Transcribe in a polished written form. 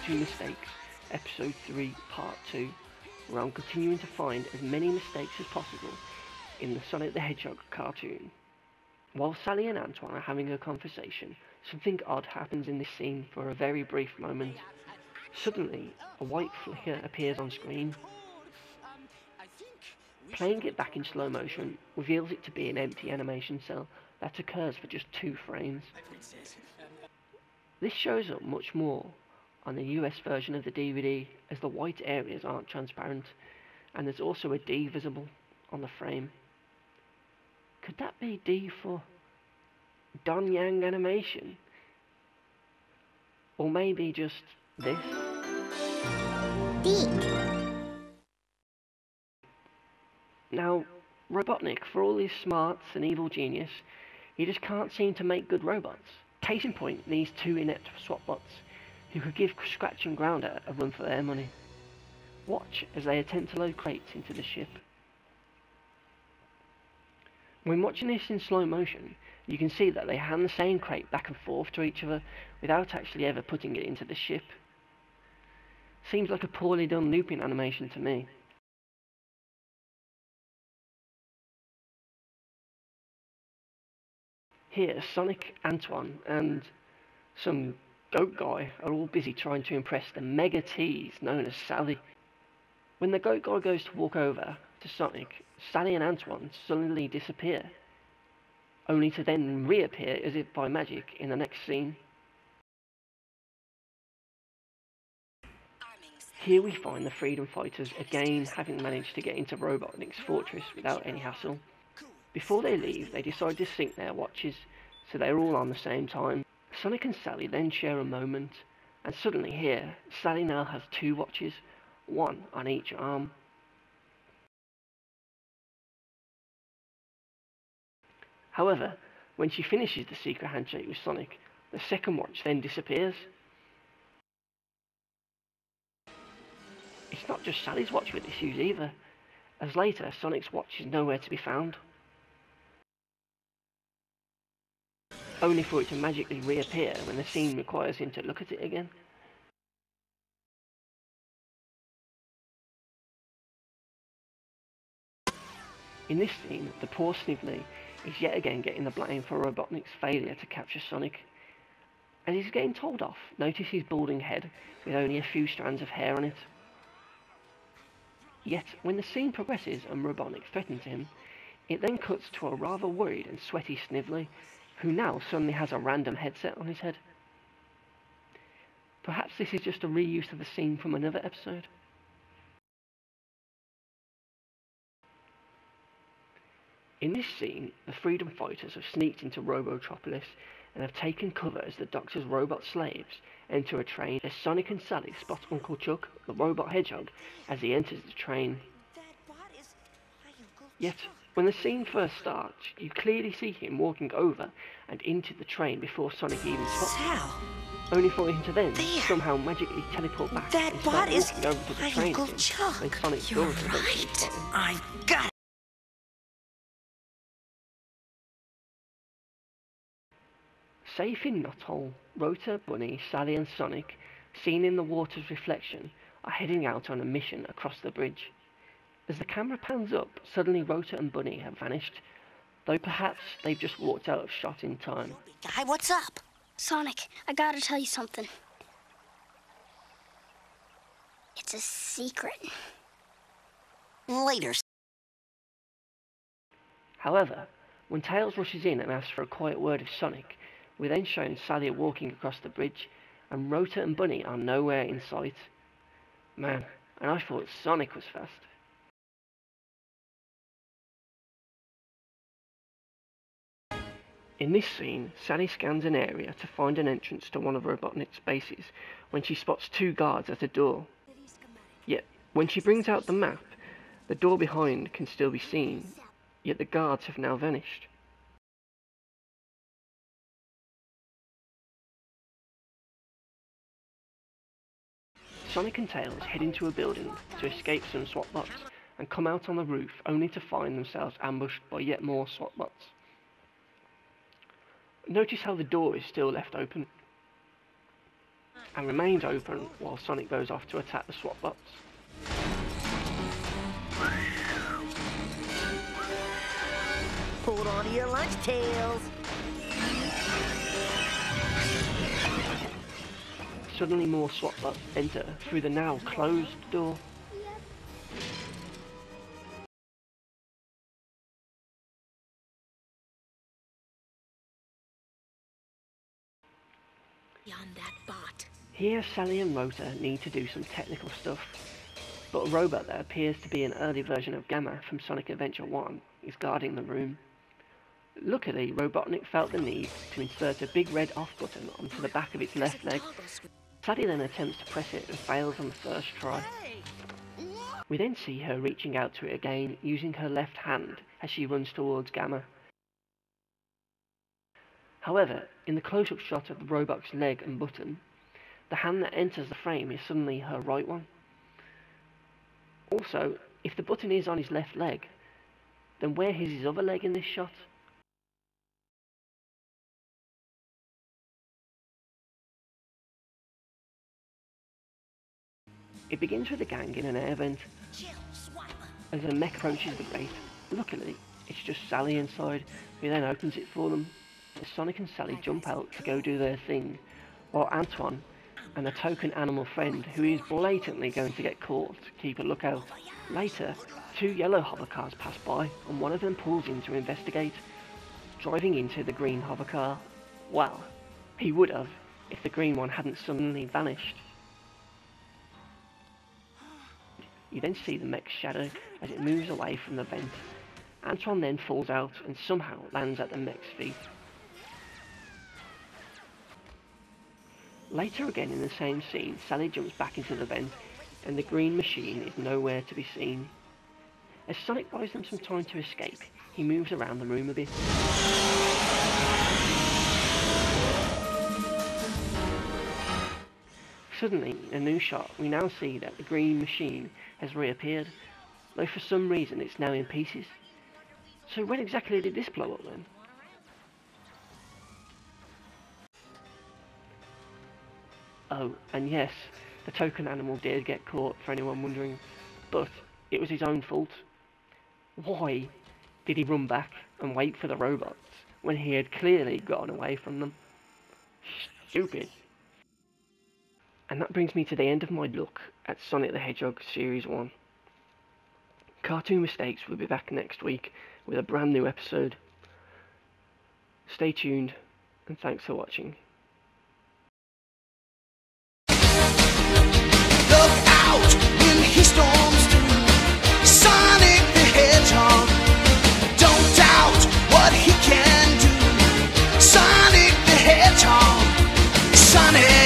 to Mistakes, Episode 3, Part 2, where I'm continuing to find as many mistakes as possible in the Sonic the Hedgehog cartoon. While Sally and Antoine are having a conversation, something odd happens in this scene for a very brief moment. Suddenly, a white flicker appears on screen. Playing it back in slow motion reveals it to be an empty animation cell that occurs for just 2 frames. This shows up much more on the US version of the DVD, as the white areas aren't transparent, and there's also a D visible on the frame. Could that be D for Don Yang Animation? Or maybe just this? D. Now, Robotnik, for all his smarts and evil genius, he just can't seem to make good robots. Case in point, these 2 inept SWAT-bots, who could give Scratch and Grounder a run for their money. Watch as they attempt to load crates into the ship. When watching this in slow motion, you can see that they hand the same crate back and forth to each other without actually ever putting it into the ship. Seems like a poorly done looping animation to me. Here, Sonic, Antoine, and some goat guy are all busy trying to impress the mega tease known as Sally. When the goat guy goes to walk over to Sonic, Sally and Antoine suddenly disappear, only to then reappear as if by magic in the next scene. Here we find the freedom fighters again having managed to get into Robotnik's fortress without any hassle. Before they leave, they decide to sync their watches, so they're all on the same time. Sonic and Sally then share a moment, and suddenly here, Sally now has 2 watches, 1 on each arm. However, when she finishes the secret handshake with Sonic, the second watch then disappears. It's not just Sally's watch with issues either, as later Sonic's watch is nowhere to be found, only for it to magically reappear when the scene requires him to look at it again. In this scene, the poor Snively is yet again getting the blame for Robotnik's failure to capture Sonic. As he's getting told off, notice his balding head with only a few strands of hair on it. Yet, when the scene progresses and Robotnik threatens him, it then cuts to a rather worried and sweaty Snively, who now suddenly has a random headset on his head. Perhaps this is just a reuse of the scene from another episode. In this scene, the freedom fighters have sneaked into Robotropolis and have taken cover as the Doctor's robot slaves enter a train, as Sonic and Sally spot Uncle Chuck, the robot hedgehog, as he enters the train. Yet, when the scene first starts, you clearly see him walking over and into the train before Sonic even spots him, only for him to then somehow magically teleport back and start walking over to the train again when Sonic's doors eventually spot him. I got it. Safe in Knothole, Rota, Bunny, Sally and Sonic, seen in the water's reflection, are heading out on a mission across the bridge. As the camera pans up, suddenly Rota and Bunny have vanished, though perhaps they've just walked out of shot in time. Guy, what's up? Sonic, I gotta tell you something. It's a secret. Later. However, when Tails rushes in and asks for a quiet word with Sonic, we're then shown Sally walking across the bridge, and Rota and Bunny are nowhere in sight. Man, and I thought Sonic was fast. In this scene, Sally scans an area to find an entrance to one of Robotnik's bases when she spots 2 guards at a door. Yet, when she brings out the map, the door behind can still be seen, yet the guards have now vanished. Sonic and Tails head into a building to escape some SWAT-bots and come out on the roof only to find themselves ambushed by yet more SWAT-bots. Notice how the door is still left open. and remains open while Sonic goes off to attack the SWAT bots. Hold on to your lunch tails. Suddenly more SWAT bots enter through the now closed door. Beyond that bot. Here Sally and Rota need to do some technical stuff, but a robot that appears to be an early version of Gamma from Sonic Adventure 1 is guarding the room. Luckily, Robotnik felt the need to insert a big red off button onto the back of its left leg. Sally then attempts to press it and fails on the first try. We then see her reaching out to it again using her left hand as she runs towards Gamma. However, in the close-up shot of the robot's leg and button, the hand that enters the frame is suddenly her right one. Also, if the button is on his left leg, then where is his other leg in this shot? It begins with the gang in an air vent. As the mech approaches the grate, luckily it's just Sally inside, who then opens it for them. As Sonic and Sally jump out to go do their thing, while Antoine and a token animal friend who is blatantly going to get caught keep a lookout. Later, 2 yellow hover cars pass by and one of them pulls in to investigate, driving into the green hover car. Well, he would have if the green one hadn't suddenly vanished. You then see the mech's shadow as it moves away from the vent. Antoine then falls out and somehow lands at the mech's feet. Later again in the same scene, Sally jumps back into the vent and the green machine is nowhere to be seen. As Sonic buys them some time to escape, he moves around the room a bit. Suddenly, in a new shot, we now see that the green machine has reappeared, though for some reason it's now in pieces. So when exactly did this blow up then? Oh, and yes, the token animal did get caught, for anyone wondering, but it was his own fault. Why did he run back and wait for the robots when he had clearly gotten away from them? Stupid. And that brings me to the end of my look at Sonic the Hedgehog Series 1. Cartoon Mistakes will be back next week with a brand new episode. Stay tuned, and thanks for watching. Look out when he storms through, Sonic the Hedgehog. Don't doubt what he can do, Sonic the Hedgehog. Sonic